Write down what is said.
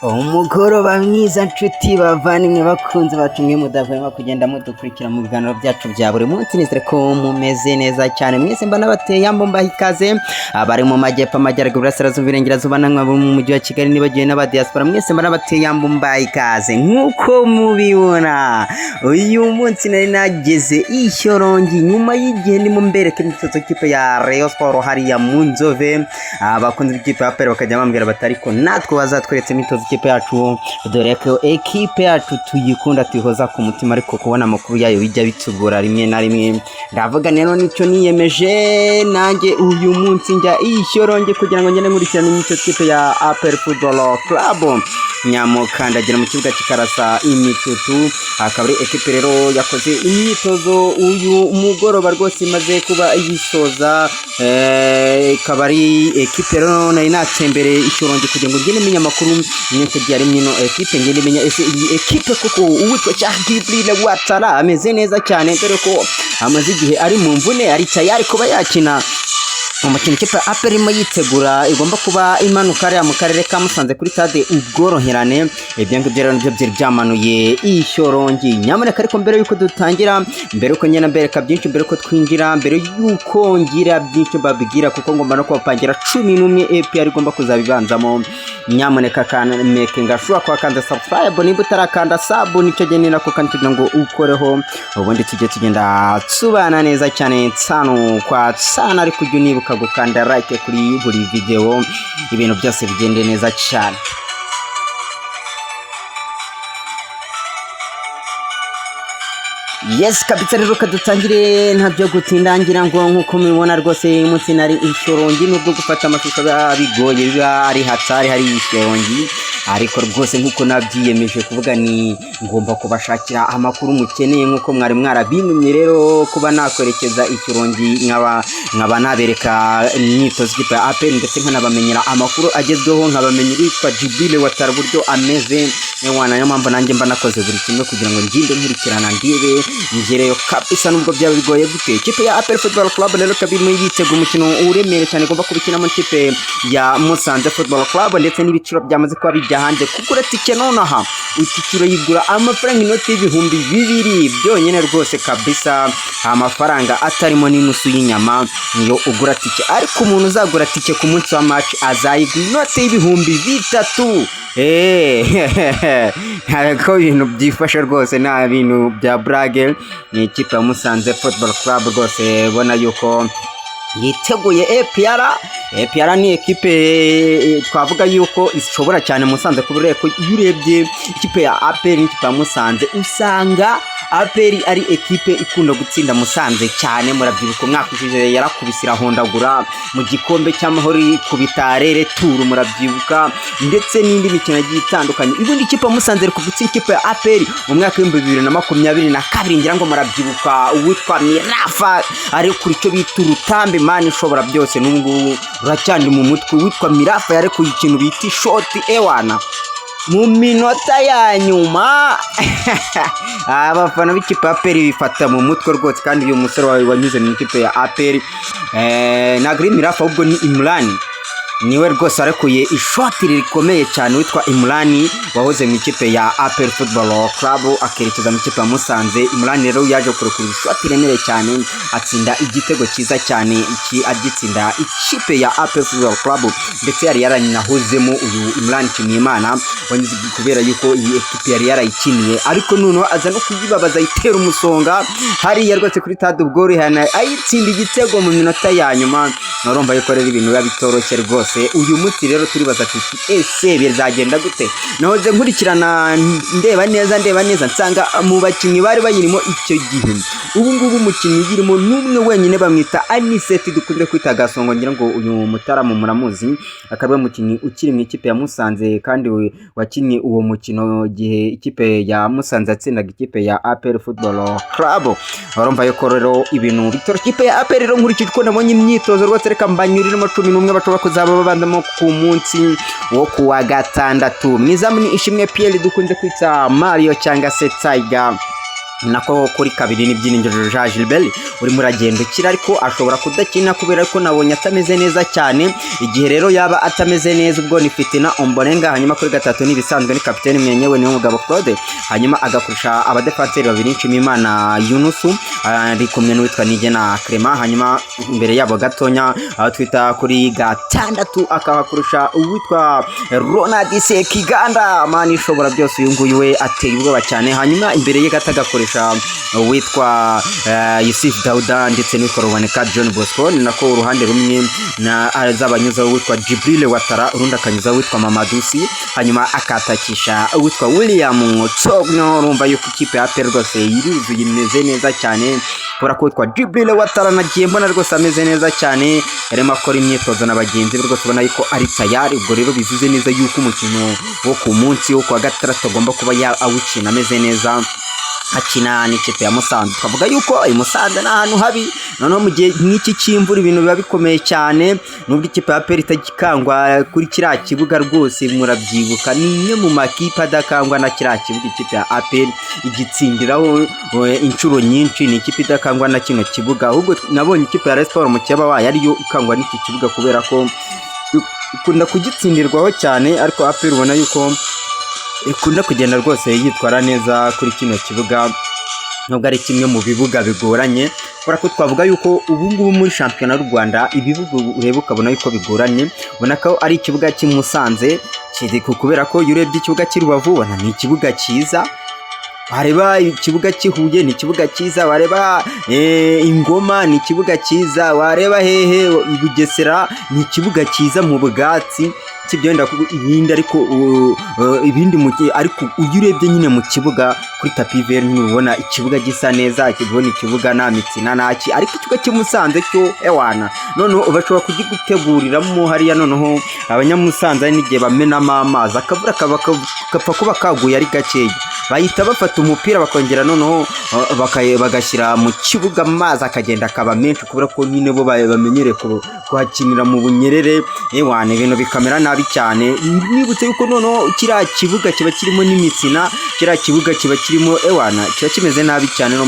umugoroba mwiza nshuti bavandimwe bakunze batumwe mudahwema kugenda mudukurikira mu biganiro byacu bya buri munsi. Nizere ko mumeze neza cyane mwese, mbana bateye yambo mbaha ikaze abari mu majyepfo, amajyaruguru, burasirazuba, iburengerazuba namwe mu mujyi wa Kigali nibagiwe n'abadiaspora mwese mbana bateye yambo mbaha ikaze. Nk'uko mubibona uyu munsi nari nageze ishyorongi nyuma y'igihe ndimo mbereka imyitozo kipe ya Rayon Sport hariya mu Nzove. Abakunzi b'ikipe ya APR bakajya bambwira batari ko natwe bazatweretse imyitozo ikipe yacu, dore ko ekipe yacu tuyikunda tuyihoza ku mutima, ariko kubona amakuru yayo bijya bitugora rimwe na rimwe. Ndavuga rero nicyo niyemeje nanjye uyu munsi njya ishyoronge kugira ngo ngende nkurikirane imyitozo ikipe ya APR Football Club nyamukandagira mu kibuga kikarasa imitutu. Akaba ari ekipe rero yakoze imyitozo uyu mugoroba rwose imaze kuba yisoza. Ikaba ari ekipe rero nari natembere ishyoronge kugira ngo ngende menya amakuru nyinshi byari mino ekipe, ngende menya ese iyi ekipe koko uwitwa Djibril Ouattara ameze neza cyane, dore ko amaze igihe ari mu mvune, ari tayari kuba yakina umukino ikipe APR irimo yitegura igomba kuba imanuka ariya mu karere ka Musanze kuri stade Ubworoherane. Ibyo ngibyo rero nibyo byari byamanuye ishyorongi. Nyamuneka ariko mbere yuko dutangira, mbere yuko nyena mbereka byinshi, mbere yuko twinjira, mbere yuko ngira byinshi babwira, kuko ngomba no kubapangira 11 APR igomba kuzabibanzamo. Nyamuneka kana meke ngashura kwa kanda subscribe niba utarakanda sub, nicyo genera ko kandi kugira ngo ukoreho, ubundi tujye tugenda tsubana neza cyane tsano kwa tsana, ariko ujye unibuka gukanda like kuri buri video, ibintu byose bigende neza cyane. Yes kabisa rero kadutangire ntabyo gutindangira ngo nkuko mubibona rwose umunsi nari ishyorongi, nubwo gufata amashusho bigoye, biba ari hatari hari ishyorongi, ariko rwose nkuko nabyiyemeje kuvuga ni ngomba kubashakira amakuru mukeneye nkuko mwari mwarabinumye. Rero kuba nakwerekeza ishyorongi nkaba nabereka imyitozo ikipe ya APR ndetse nkanabamenyera amakuru agezweho, nkabamenyera yitwa Djibril Ouattara buryo ameze. Niyo mpamvu nanjye mba nakoze buri kimwe kugira ngo nginde nkurikirana ndebe ngereyo kabisa, nubwo byaba bigoye gute. Ikipe ya APR Football Club rero kabiri yitega umukino uremere cyane igomba kubikina mu ikipe ya Musanze Football Club, ndetse n'ibiciro byamaze kuba bijya hanze. Kugura tike nonaha itikiro yigura amafaranga inoti y'ibihumbi 2 byonyine rwose kabisa, amafaranga atarimo n'inusu y'inyama niyo ugura tike. Ariko umuntu uzagura tike ku munsi wa match azayigura inoti y'ibihumbi 3. Ntabwo ibintu byifashe rwose, nta bintu bya brage. Ni ikipe ya Musanze Football Club rwose bona yuko yiteguye. APR ni ekipe twavuga yuko ishobora cyane Musanze, kubera ko iyo urebye ikipe ya APR n'ikipe ya Musanze usanga APR ari ekipe ikunda gutsinda Musanze cyane. Murabyibuka umwaka ushize yarakubisira hondagura mu gikombe cy'amahoro ku bitarere tour, murabyibuka, ndetse n'indi mikino igiye itandukanye. Ibundi ikipe ya Musanze iri kugutsinda ikipe ya APR mu mwaka wa 2022, ngira ngo murabyibuka uwitwa Mirafa ari kuri cyo bita urutambe mani ishobora byose, n'ubwo uracyandi mu mutwe. Witwa Mirafa yari ku ikintu bita shot ewana mu minota ya nyuma. Abafana b'ikipe ya APR bifata mu mutwe rwose, kandi uyu musore wanyuze mu ikipe ya APR nagri Mirafa ahubwo ni Imran, niwe rwose arekuye ishoti rikomeye cyane. Witwa Imran wahoze mu ikipe ya APR Football Club akerekeza mu ikipe ya Musanze. Imran rero yaje kurekura ishoti remereye cyane, atsinda igitego cyiza cyane agitsinda ikipe ya APR Football Club, ndetse yari yaranahozemo uyu Imran Kimimana wanyuze kubera yuko iyi ekipe yari yarayikiniye, ariko noneho aza no kuyibabaza itera umusonga hariya rwose kuri stade Ubworoherane, ayitsinda igitego mu minota ya nyuma. Narumva yuko rero ibintu biba bitoroshye rwose. Uyu munsi rero turibaza tuti ese bizagenda gute. Nahoze nkurikirana ndeba neza nsanga mu bakinnyi bari bayirimo icyo gihe, ubu ngubu umukinnyi yirimo n'umwe wenyine bamwita Aniseti dukunde kwita Gasongo, ngira ngo uyu mutaramu muramuzi, akaba umukinnyi ukiri mu ikipe ya Musanze kandi wakinnye uwo mukino gihe ikipe ya Musanze atsindaga ikipe ya APR Football Club. Barumva yuko rero ibintu bitoro ikipe ya APR rero nkurikije ko nabonye imyitozo rwose, reka mbanyuriremo 11 bashobora kuzaba babandamo ku munsi wo kuwa gatandatu. Mwizamu ni Ishimwe Pierre dukunze kwita Mario cyangwa se Tiger. nako kuri kabiri n'ibyiringiro Jean Gilbert urimo uragenda ukira ariko ashobora kudakina kubera ko nabonye atameze neza cyane. Igihe rero yaba atameze neza ubwo ni Fitina Ombolenga, hanyuma kuri gatatu nibisanzwe ni kapiteni mwenyewe ni Mugabo Claude, hanyuma agakurusha abadefanseri babiri Nshimiyimana Yunusu ari kumwe n'uwitwa Nigena Clement, hanyuma imbere yabo gatonya twita kuri gatandatu akabakurusha uwitwa Ronald Sekiganda. Mani ishobora byose uyu nguyu we ateye ubwoba cyane, hanyuma imbere ye gatagakoresha witwa Yusuf Dauda ndetse n'uwitwa Ruboneka John Bosco, nako uruhande rumwe na azabanyuza witwa Jibril Watara, urundi akanyuza witwa Mamadusi, hanyuma akatakisha witwa William Tsogno. Urumva yuko ikipe ya PL rwose yiruzuye imeze neza cyane kubera ko witwa Jibril Watara nagiye mbona rwose ameze neza cyane, yarimo akora imyitozo n'abagenzi rwose ubona yuko ari tayari. Ubwo rero bivuze neza yuko umukino wo ku munsi wo kwa gatandatu agomba kuba awukina ameze neza akina n'ikipe ya Musanze. Twavuga yuko uyu Musanze ni ahantu habi, noneho mu gihe nk'iki cy'imvura ibintu biba bikomeye cyane, nubwo ikipe ya PL itagikangwa kuri kiriya kibuga rwose murabyibuka, ni imwe mu makipe adakangwa na kiriya kibuga. Ikipe ya APR igitsindiraho inshuro nyinshi, ni ikipe idakangwa na kino kibuga, ahubwo nabonye ikipe ya Rayon Sports mu cyaba wayo ariyo ikangwa n'iki kibuga kubera ko ikunda kugitsindirwaho cyane, ariko APR ubona yuko ikunda kugenda rwose yitwara neza kuri kino kibuga, nubwo ari kimwe mu bibuga bigoranye kubera ko twavuga yuko ubu ngubu muri shampiyona y'u Rwanda ibibuga ureba ukabona yuko bigoranye. Ubona ko ari ikibuga cy'Musanze kiri kubera ko iyo urebye ikibuga cy'i Rubavu ubona ni ikibuga cyiza, wareba ikibuga cy'Ihuye ni ikibuga cyiza, wareba Ingoma ni ikibuga cyiza, wareba hehe i Bugesera ni ikibuga cyiza mu bwatsi kibyenda ibindi, ariko ibindi mu ariko uyirebye nyine mu kibuga kuri tapi vert ubona ikibuga gisa neza, kibona ikibuga nta mitsina naki, ariko ikibuga cy'Musanze cyo ewana noneho ubashobora kugiguteguriramo hariya, noneho abanyamusanze n'igihe bamenamo amazi akavura kapfa kuba kaguye ari gakeya, bahita bafata umupira bakongera noneho bagashyira mu kibuga amazi akagenda akaba menshi kubera ko nyine bo bamenyereye kuhakinira mu bunyerere. Ewana ibintu bikamera nabi cyane. Nibutse yuko noneho kiriya kibuga kiba kirimo n'imitsina, kiriya kibuga kiba kirimo ewana kiba kimeze nabi cyane no